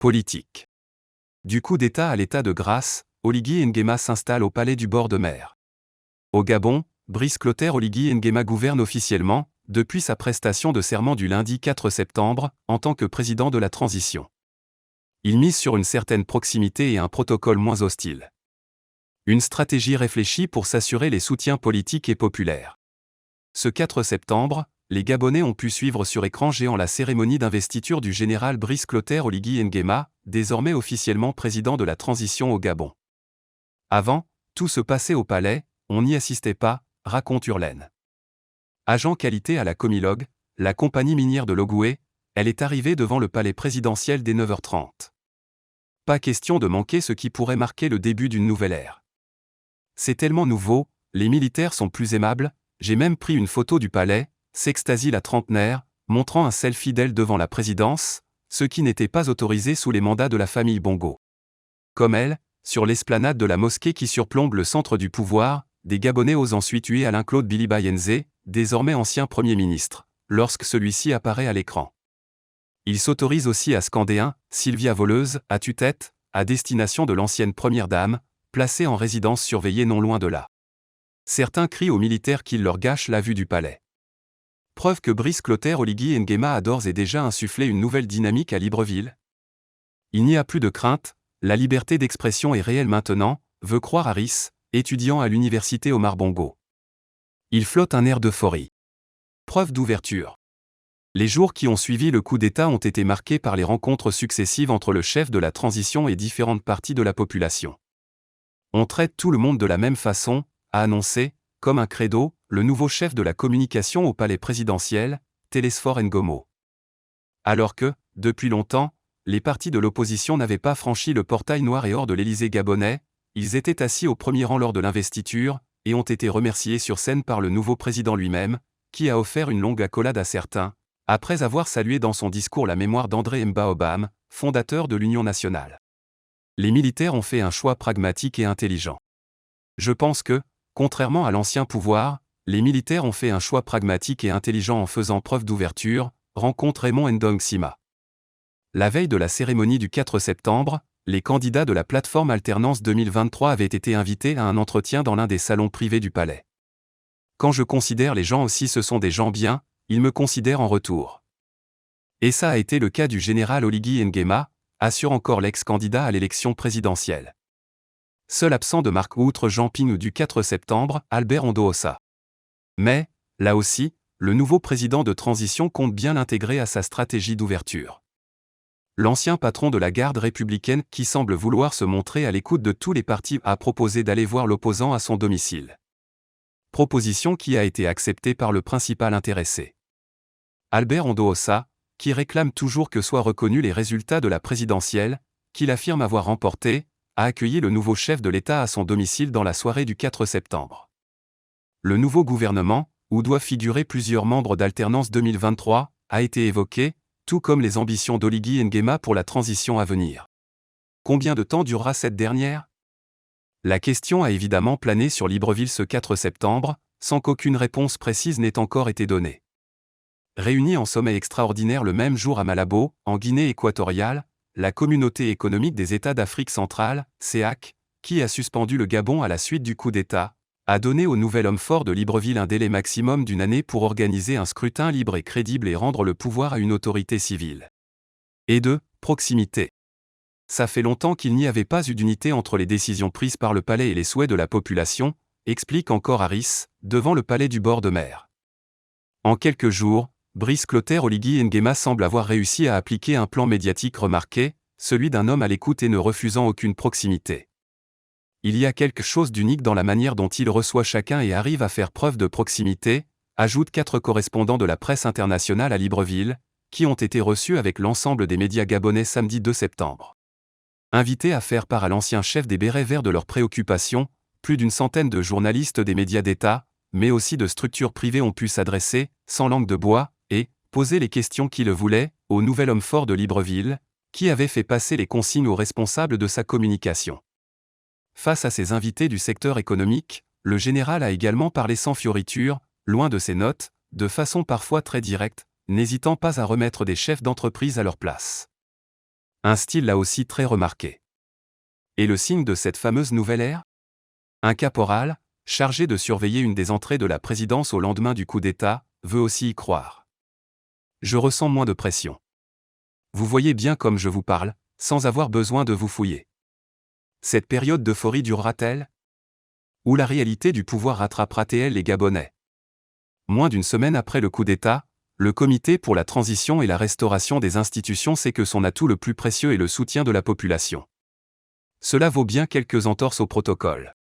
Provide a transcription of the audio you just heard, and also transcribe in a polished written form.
Politique. Du coup d'État à l'état de grâce, Oligui Nguema s'installe au palais du bord de mer. Au Gabon, Brice Clotaire Oligui Nguema gouverne officiellement, depuis sa prestation de serment du lundi 4 septembre, en tant que président de la transition. Il mise sur une certaine proximité et un protocole moins hostile. Une stratégie réfléchie pour s'assurer les soutiens politiques et populaires. Ce 4 septembre, les Gabonais ont pu suivre sur écran géant la cérémonie d'investiture du général Brice Clotaire Oligui Nguema, désormais officiellement président de la transition au Gabon. Avant, tout se passait au palais, on n'y assistait pas, raconte Hurlaine. Agent qualité à la Comilogue, la compagnie minière de Logoué, elle est arrivée devant le palais présidentiel dès 9h30. Pas question de manquer ce qui pourrait marquer le début d'une nouvelle ère. C'est tellement nouveau, les militaires sont plus aimables, j'ai même pris une photo du palais, s'extasie la trentenaire, montrant un selfie d'elle devant la présidence, ce qui n'était pas autorisé sous les mandats de la famille Bongo. Comme elle, sur l'esplanade de la mosquée qui surplombe le centre du pouvoir, des Gabonais osent ensuite huer Alain-Claude Biliba Yenze, désormais ancien Premier ministre, lorsque celui-ci apparaît à l'écran. Ils s'autorisent aussi à scander un « Sylvia voleuse, à tue-tête » à destination de l'ancienne Première Dame, placée en résidence surveillée non loin de là. Certains crient aux militaires qu'ils leur gâchent la vue du palais. Preuve que Brice Clotaire Oligui Nguema a d'ores et déjà insufflé une nouvelle dynamique à Libreville. Il n'y a plus de crainte, la liberté d'expression est réelle maintenant, veut croire Harris, étudiant à l'université Omar Bongo. Il flotte un air d'euphorie. Preuve d'ouverture. Les jours qui ont suivi le coup d'État ont été marqués par les rencontres successives entre le chef de la transition et différentes parties de la population. On traite tout le monde de la même façon, a annoncé, comme un credo, le nouveau chef de la communication au palais présidentiel, Télésphore Ngomo. Alors que, depuis longtemps, les partis de l'opposition n'avaient pas franchi le portail noir et or de l'Élysée gabonais, ils étaient assis au premier rang lors de l'investiture, et ont été remerciés sur scène par le nouveau président lui-même, qui a offert une longue accolade à certains, après avoir salué dans son discours la mémoire d'André Mba-Obam, fondateur de l'Union nationale. Les militaires ont fait un choix pragmatique et intelligent. Je pense que, contrairement à l'ancien pouvoir, les militaires ont fait un choix pragmatique et intelligent en faisant preuve d'ouverture, rencontre Raymond Ndong Sima. La veille de la cérémonie du 4 septembre, les candidats de la plateforme Alternance 2023 avaient été invités à un entretien dans l'un des salons privés du palais. Quand je considère les gens aussi ce sont des gens bien, ils me considèrent en retour. Et ça a été le cas du général Oligui Nguema, assure encore l'ex-candidat à l'élection présidentielle. Seul absent de marque outre Jean Ping ou du 4 septembre, Albert Ondoosa. Mais, là aussi, le nouveau président de transition compte bien l'intégrer à sa stratégie d'ouverture. L'ancien patron de la garde républicaine, qui semble vouloir se montrer à l'écoute de tous les partis, a proposé d'aller voir l'opposant à son domicile. Proposition qui a été acceptée par le principal intéressé. Albert Ondoosa, qui réclame toujours que soient reconnus les résultats de la présidentielle, qu'il affirme avoir remporté, a accueilli le nouveau chef de l'État à son domicile dans la soirée du 4 septembre. Le nouveau gouvernement, où doivent figurer plusieurs membres d'Alternance 2023, a été évoqué, tout comme les ambitions d'Oligui Nguema pour la transition à venir. Combien de temps durera cette dernière ? La question a évidemment plané sur Libreville ce 4 septembre, sans qu'aucune réponse précise n'ait encore été donnée. Réunie en sommet extraordinaire le même jour à Malabo, en Guinée équatoriale, la Communauté économique des États d'Afrique centrale, CEAC, qui a suspendu le Gabon à la suite du coup d'État, a donné au nouvel homme fort de Libreville un délai maximum d'une année pour organiser un scrutin libre et crédible et rendre le pouvoir à une autorité civile. Et de proximité. Ça fait longtemps qu'il n'y avait pas eu d'unité entre les décisions prises par le palais et les souhaits de la population, explique encore Harris, devant le palais du bord de mer. En quelques jours, Brice Clotaire Oligui Nguema semble avoir réussi à appliquer un plan médiatique remarqué, celui d'un homme à l'écoute et ne refusant aucune proximité. Il y a quelque chose d'unique dans la manière dont il reçoit chacun et arrive à faire preuve de proximité, ajoutent 4 correspondants de la presse internationale à Libreville, qui ont été reçus avec l'ensemble des médias gabonais samedi 2 septembre. Invités à faire part à l'ancien chef des Bérets Verts de leurs préoccupations, plus d'une centaine de journalistes des médias d'État, mais aussi de structures privées ont pu s'adresser, sans langue de bois, et poser les questions qui le voulaient, au nouvel homme fort de Libreville, qui avait fait passer les consignes aux responsables de sa communication. Face à ces invités du secteur économique, le général a également parlé sans fioriture, loin de ses notes, de façon parfois très directe, n'hésitant pas à remettre des chefs d'entreprise à leur place. Un style là aussi très remarqué. Et le signe de cette fameuse nouvelle ère? Un caporal, chargé de surveiller une des entrées de la présidence au lendemain du coup d'État, veut aussi y croire. Je ressens moins de pression. Vous voyez bien comme je vous parle, sans avoir besoin de vous fouiller. Cette période d'euphorie durera-t-elle? Ou la réalité du pouvoir rattrapera-t-elle les Gabonais? Moins d'une semaine après le coup d'État, le Comité pour la transition et la restauration des institutions sait que son atout le plus précieux est le soutien de la population. Cela vaut bien quelques entorses au protocole.